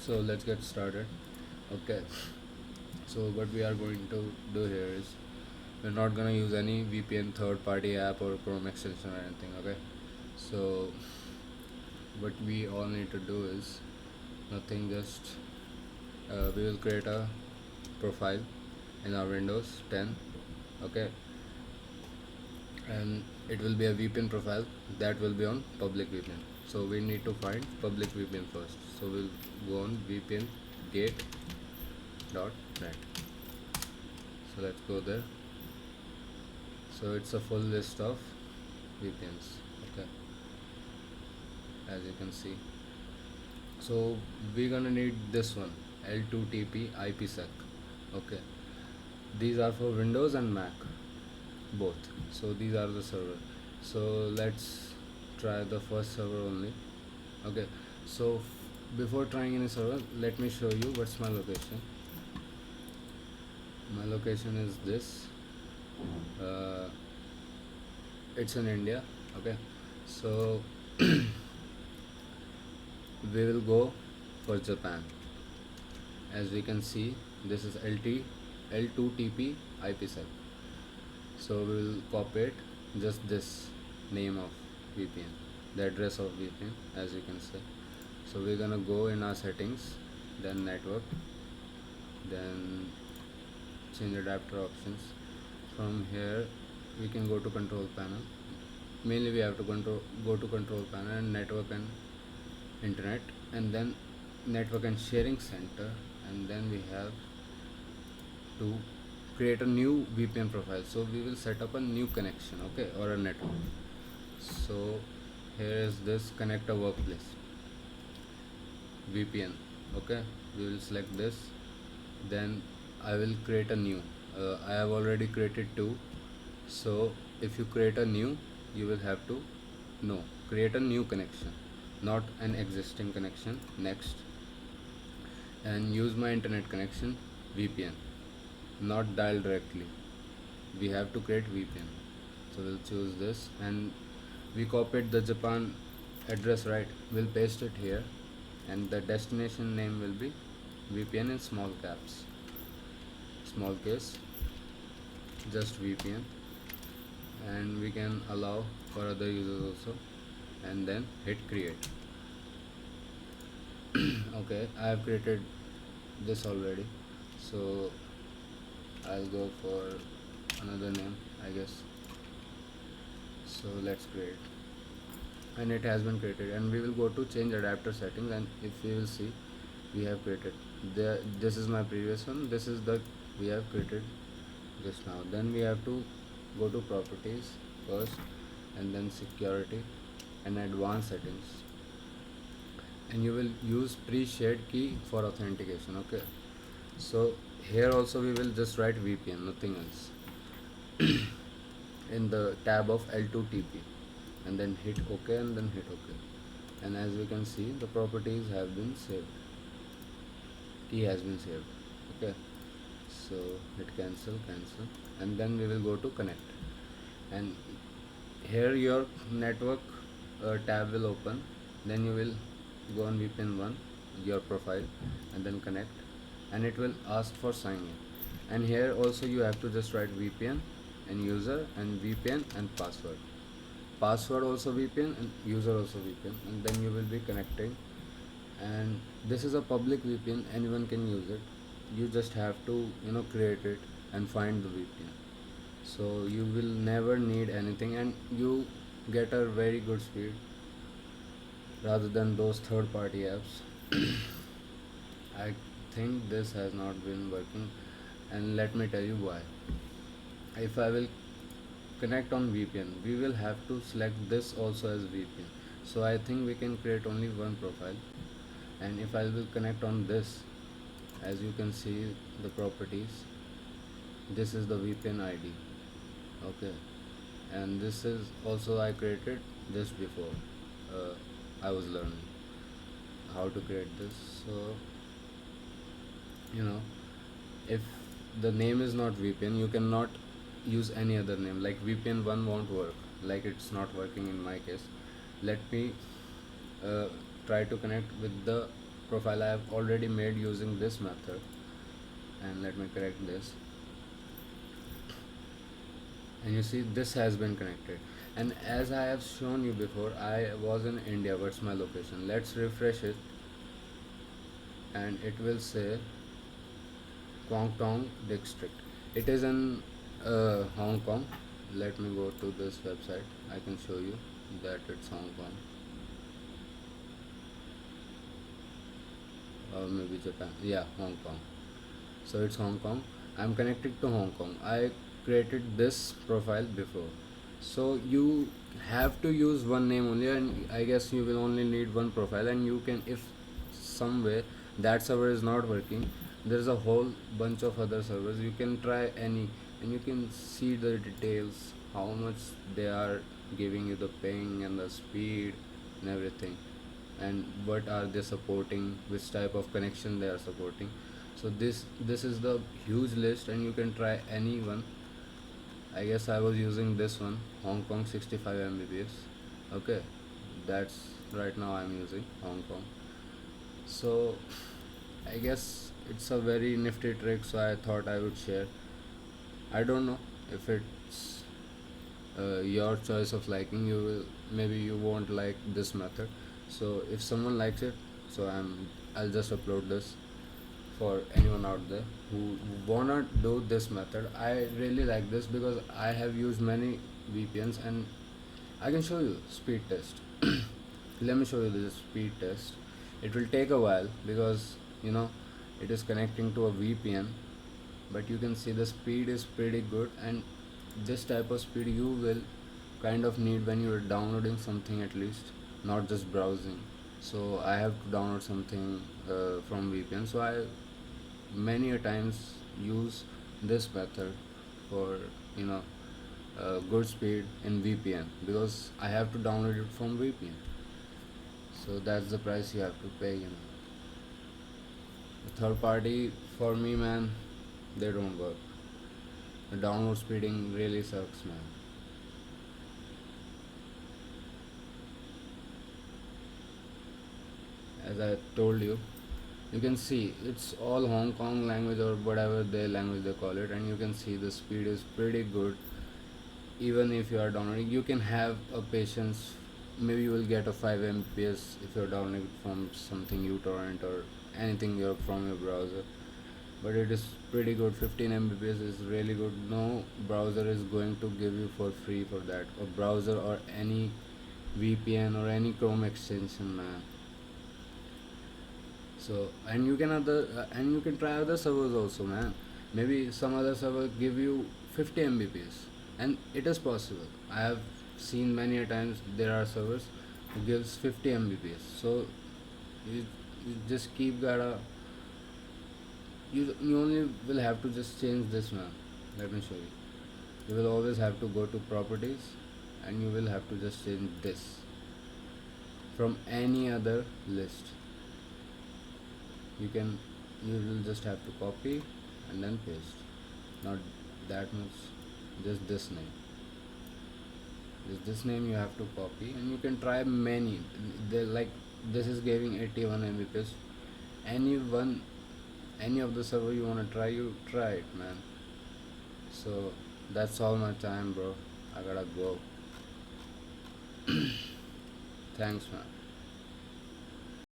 So let's get started. Okay, so what we are going to do here is we're not gonna use any VPN third party app or Chrome extension or anything. Okay, so what we all need to do is nothing, just we will create a profile in our Windows 10. Okay, and it will be a VPN profile that will be on public VPN. So we need to find public VPN first. So we'll go on vpngate.net. So let's go there. So it's a full list of VPNs. Okay, as you can see. So we're gonna need this one, L2TP IPsec. Okay, these are for Windows and Mac both. So these are the server. So let's try the first server only. Okay, so before trying any server, let me show you what's my location. My location is this. uh, it's in India. Okay, so we will go for Japan. As we can see, this is L2TP IPsec. So we will copy it, just this name of VPN, the address of VPN, as you can see. So we're gonna go in our settings, then network, then change adapter options. From here we can go to control panel. Mainly we have to go to control panel and network and internet, and then network and sharing center, and then we have to create a new VPN profile. So we will set up a new connection, okay, or a network. So here is this connect a workplace VPN. Okay, we will select this, then I will create a new. I have already created two. So if you create a new, you will have to create a new connection, not an existing connection. Next, and use my internet connection VPN, not dial directly. We have to create VPN. So we'll choose this, and we copied the Japan address, right? We'll paste it here, and the destination name will be VPN in small caps, small case, just VPN, and we can allow for other users also, and then hit create. Okay, I have created this already, so I'll go for another name, I guess. So let's create, and it has been created, and we will go to change adapter settings, and if we will see, we have created this is my previous one, this is the we have created just now. Then we have to go to properties first, and then security and advanced settings, and you will use pre-shared key for authentication. Okay, so here also we will just write VPN, nothing else, in the tab of L2TP, and then hit OK, and then hit OK. And as we can see, the properties have been saved, key has been saved. Okay, so hit cancel, and then we will go to connect, and here your network tab will open. Then you will go on VPN1, your profile, and then connect, and it will ask for sign in. And here also you have to just write VPN and user and VPN and password also VPN and user also VPN, and then you will be connecting. And this is a public VPN, anyone can use it. You just have to create it and find the VPN. So you will never need anything, and you get a very good speed rather than those third party apps. I think this has not been working, and let me tell you why. If I will connect on VPN, we will have to select this also as VPN. So I think we can create only one profile. And if I will connect on this, as you can see the properties, this is the VPN ID. Okay, and this is also I created this before. I was learning how to create this. So if the name is not VPN, you cannot use any other name. Like VPN1 won't work, like it's not working in my case. Let me try to connect with the profile I have already made using this method. And let me correct this, and you see this has been connected. And as I have shown you before, I was in India. What's my location? Let's refresh it, and it will say Kwang Tong district. It is in Hong Kong. Let me go to this website. I can show you that it's Hong Kong, or maybe Japan. Yeah, Hong Kong. So it's Hong Kong. I'm connected to Hong Kong. I created this profile before. So you have to use one name only, and I guess you will only need one profile. And you can, if some way that server is not working, there's a whole bunch of other servers. You can try any, and you can see the details, how much they are giving you, the ping and the speed and everything, and what are they supporting, which type of connection they are supporting. So this is the huge list, and you can try any one. I guess I was using this one, Hong Kong 65 Mbps. Okay, that's right now I'm using Hong Kong. So I guess it's a very nifty trick, so I thought I would share. I don't know if it's your choice of liking. You will, maybe you won't like this method. So if someone likes it, so I'll just upload this for anyone out there who wanna do this method. I really like this because I have used many VPNs, and I can show you speed test. Let me show you this speed test. It will take a while because you know it is connecting to a VPN, but you can see the speed is pretty good, and this type of speed you will kind of need when you are downloading something, at least not just browsing. So I have to download something from VPN, so I many a times use this method for you know good speed in VPN, because I have to download it from VPN. So that's the price you have to pay. The third party, for me, man, they don't work. The download speeding really sucks, man. As I told you, you can see it's all Hong Kong language or whatever their language they call it, and you can see the speed is pretty good. Even if you are downloading, you can have a patience. Maybe you will get a 5 Mbps if you're downloading from something uTorrent or anything you're from your browser. But it is pretty good. 15 Mbps is really good. No browser is going to give you for free for that. A browser or any VPN or any Chrome extension, man. So and you can try other servers also, man. Maybe some other server give you 50 Mbps, and it is possible. I have seen many a times there are servers who gives 50 Mbps. So you, you just keep gotta you only will have to just change this, man. Let me show you. You will always have to go to properties, and you will have to just change this from any other list. You will just have to copy and then paste. Not that much, just this name. Just this name you have to copy, and you can try many. They like this is giving 81 Mbps. Anyone, any of the server you wanna try, you try it, man. So that's all my time, bro. I gotta go. Thanks, man.